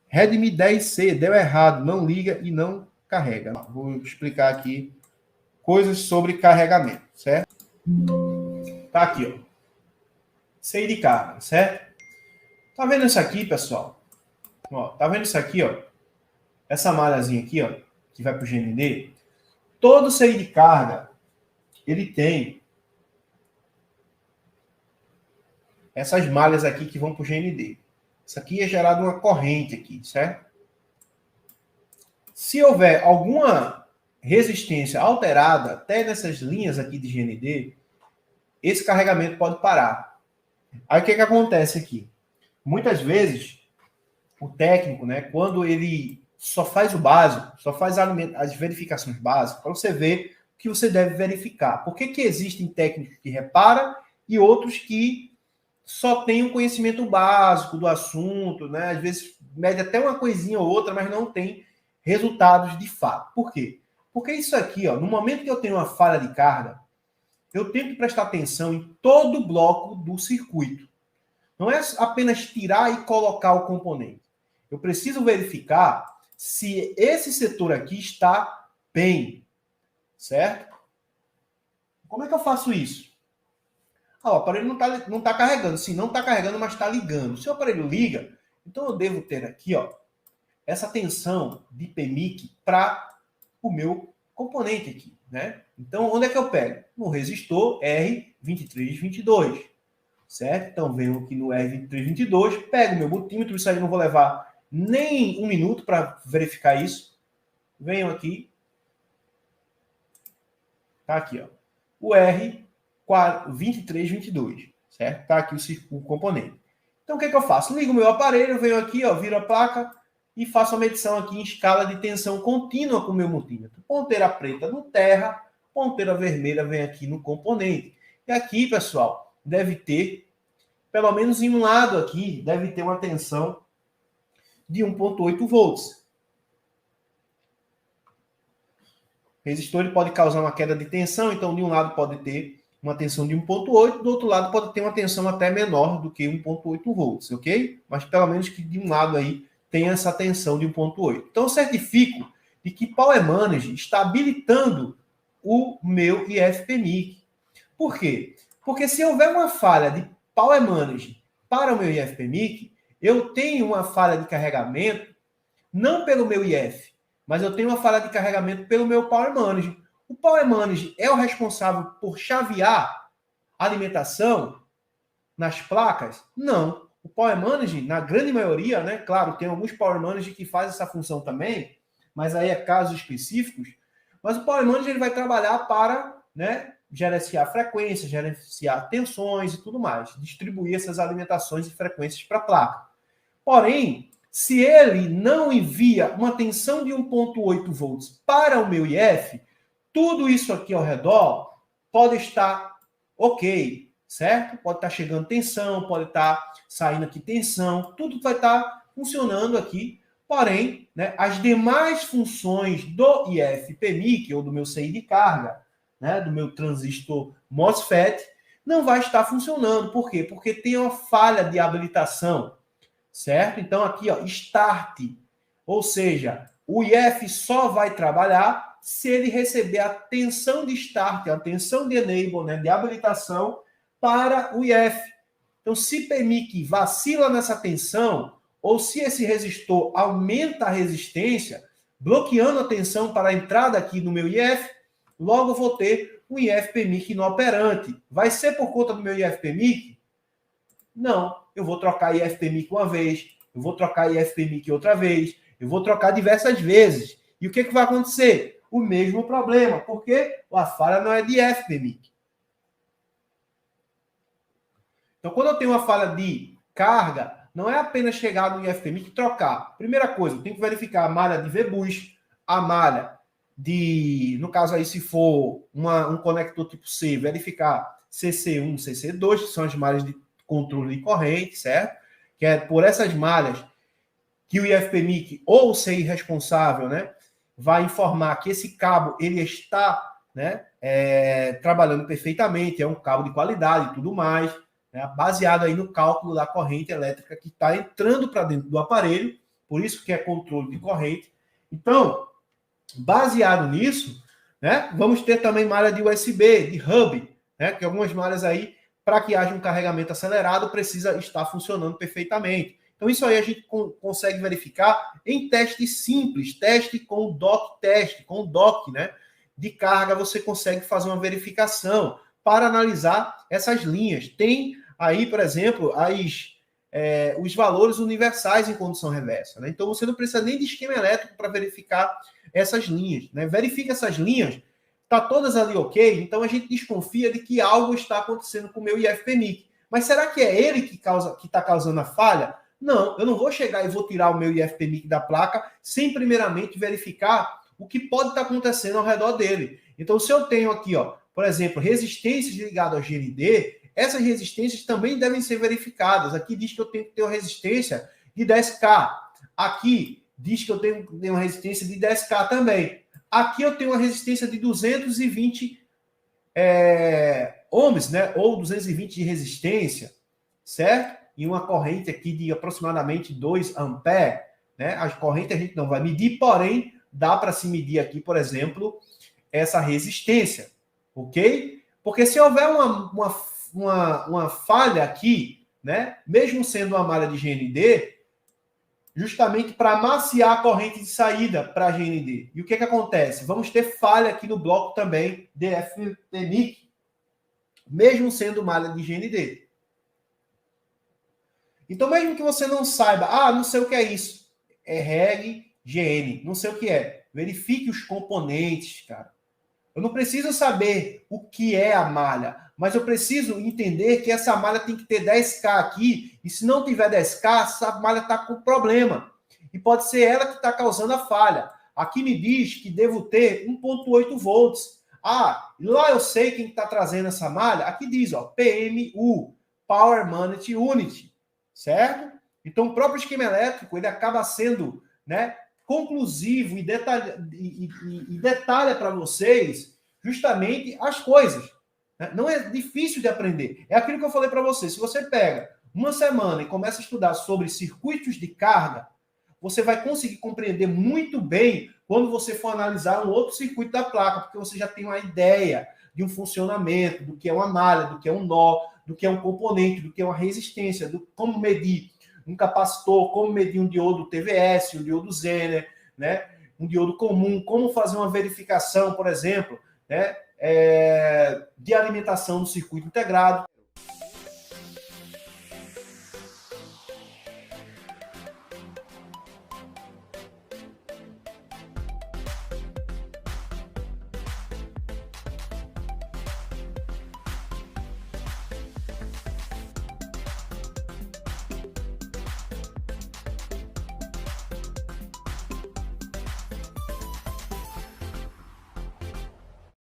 Redmi 10C, deu errado, não liga e não carrega. Vou explicar aqui coisas sobre carregamento, certo? Tá aqui, ó. C de carga, certo? Tá vendo isso aqui, pessoal? Ó, tá vendo isso aqui, ó? Essa malhazinha aqui, ó, que vai pro GND. Todo CI de carga, ele tem essas malhas aqui que vão pro GND. Isso aqui é gerado uma corrente aqui, certo? Se houver alguma resistência alterada até nessas linhas aqui de GND, esse carregamento pode parar. Aí o que acontece aqui? Muitas vezes, o técnico, né, quando ele só faz o básico, só faz as verificações básicas, para você ver o que você deve verificar. Por que existem técnicos que reparam e outros que só têm um conhecimento básico do assunto, né? Às vezes mede até uma coisinha ou outra, mas não tem resultados de fato. Por quê? Porque isso aqui, ó, no momento que eu tenho uma falha de carga, eu tenho que prestar atenção em todo o bloco do circuito. Não é apenas tirar e colocar o componente. Eu preciso verificar se esse setor aqui está bem, certo? Como é que eu faço isso? O aparelho não está carregando. Sim, não está carregando, mas está ligando. Se o aparelho liga, então eu devo ter aqui, ó, essa tensão de PMIC para o meu componente aqui, né? Então, onde é que eu pego? No resistor R2322, certo? Então, venho aqui no R2322, pego o meu multímetro, isso aí eu não vou levar nem um minuto para verificar isso. Venho aqui, tá aqui, ó, o R2322, certo? Tá aqui o componente. Então, o que eu faço? Ligo o meu aparelho, venho aqui, ó, viro a placa e faço a medição aqui em escala de tensão contínua com o meu multímetro. Ponteira preta no terra, ponteira vermelha vem aqui no componente. E aqui, pessoal, deve ter, pelo menos em um lado aqui, deve ter uma tensão de 1,8 volts. O resistor ele pode causar uma queda de tensão, então de um lado pode ter uma tensão de 1,8, do outro lado pode ter uma tensão até menor do que 1,8 volts, ok? Mas pelo menos que de um lado aí tenha essa tensão de 1,8. Então eu certifico de que Power Manage está habilitando o meu IFPMIC. Por quê? Porque se houver uma falha de Power Manage para o meu IFPMIC, eu tenho uma falha de carregamento, não pelo meu IF, mas eu tenho uma falha de carregamento pelo meu Power Manage. O Power Manage é o responsável por chavear a alimentação nas placas? Não. O Power Manage, na grande maioria, né? Claro, tem alguns Power Manage que fazem essa função também, mas aí é casos específicos. Mas o Power Manage ele vai trabalhar para, né, gerenciar frequências, gerenciar tensões e tudo mais, distribuir essas alimentações e frequências para a placa. Porém, se ele não envia uma tensão de 1,8 volts para o meu IF, tudo isso aqui ao redor pode estar ok, certo? Pode estar chegando tensão, pode estar saindo aqui tensão, tudo vai estar funcionando aqui. Porém, né, as demais funções do IF-PMIC, ou do meu CI de carga, né, do meu transistor MOSFET, não vai estar funcionando. Por quê? Porque tem uma falha de habilitação, certo? Então, aqui, ó, Start, ou seja, o IF só vai trabalhar se ele receber a tensão de Start, a tensão de Enable, né, de habilitação para o IF. Então, se PMIC vacila nessa tensão, ou se esse resistor aumenta a resistência, bloqueando a tensão para a entrada aqui no meu IF, logo eu vou ter um IF-PMIC inoperante. Vai ser por conta do meu IF-PMIC? Não. Eu vou trocar IF-PMIC uma vez, eu vou trocar IF-PMIC outra vez, eu vou trocar diversas vezes. E o que vai acontecer? O mesmo problema, porque a falha não é de IF-PMIC. Então, quando eu tenho uma falha de carga, não é apenas chegar no IFPMIC e trocar. Primeira coisa, eu tenho que verificar a malha de VBus, a malha de, no caso aí, se for um conector tipo C, verificar CC1, CC2, que são as malhas de controle de corrente, certo? Que é por essas malhas que o IFPMIC ou o CI responsável, né, vai informar que esse cabo ele está, né, trabalhando perfeitamente, é um cabo de qualidade e tudo mais, né, baseado aí no cálculo da corrente elétrica que está entrando para dentro do aparelho por isso que é controle de corrente. Então, baseado nisso, né, vamos ter também malha de USB, de hub, né, que algumas malhas aí, para que haja um carregamento acelerado, precisa estar funcionando perfeitamente. Então, isso aí a gente consegue verificar em teste simples, teste com o dock teste, com o dock, né, de carga, você consegue fazer uma verificação para analisar essas linhas. Tem aí, por exemplo, os valores universais em condução reversa, né? Então, você não precisa nem de esquema elétrico para verificar essas linhas, né? Verifica essas linhas, tá todas ali ok, então a gente desconfia de que algo está acontecendo com o meu IFPMIC. Mas será que é ele que está causando a falha? Não, eu não vou chegar e vou tirar o meu IFPMIC da placa sem primeiramente verificar o que pode estar acontecendo ao redor dele. Então, se eu tenho aqui, ó, por exemplo, resistências ligadas ao GND, essas resistências também devem ser verificadas. Aqui diz que eu tenho que ter uma resistência de 10K. Aqui diz que eu tenho uma resistência de 10K também. Aqui eu tenho uma resistência de 220 ohms, né? Ou 220 de resistência, certo? E uma corrente aqui de aproximadamente 2 amperes, né? A corrente a gente não vai medir, porém, dá para se medir aqui, por exemplo, essa resistência, ok? Porque se houver uma falha aqui, né? Mesmo sendo uma malha de GND, justamente para amaciar a corrente de saída para a GND. E o que acontece? Vamos ter falha aqui no bloco também DFTMIC, mesmo sendo malha de GND. Então, mesmo que você não saiba, não sei o que é isso, é reg GN, não sei o que é. Verifique os componentes, cara. Eu não preciso saber o que é a malha, mas eu preciso entender que essa malha tem que ter 10K aqui, e se não tiver 10K, essa malha está com problema. E pode ser ela que está causando a falha. Aqui me diz que devo ter 1.8 volts. Lá eu sei quem está trazendo essa malha. Aqui diz, ó, PMU, Power Management Unit, certo? Então, o próprio esquema elétrico, ele acaba sendo, né, conclusivo e detalha para vocês justamente as coisas. Né? Não é difícil de aprender. É aquilo que eu falei para você. Se você pega uma semana e começa a estudar sobre circuitos de carga, você vai conseguir compreender muito bem quando você for analisar um outro circuito da placa, porque você já tem uma ideia de um funcionamento, do que é uma malha, do que é um nó, do que é um componente, do que é uma resistência, do como medir um capacitor, como medir um diodo TVS, um diodo Zener, né? Um diodo comum, como fazer uma verificação, por exemplo, né? De alimentação do circuito integrado.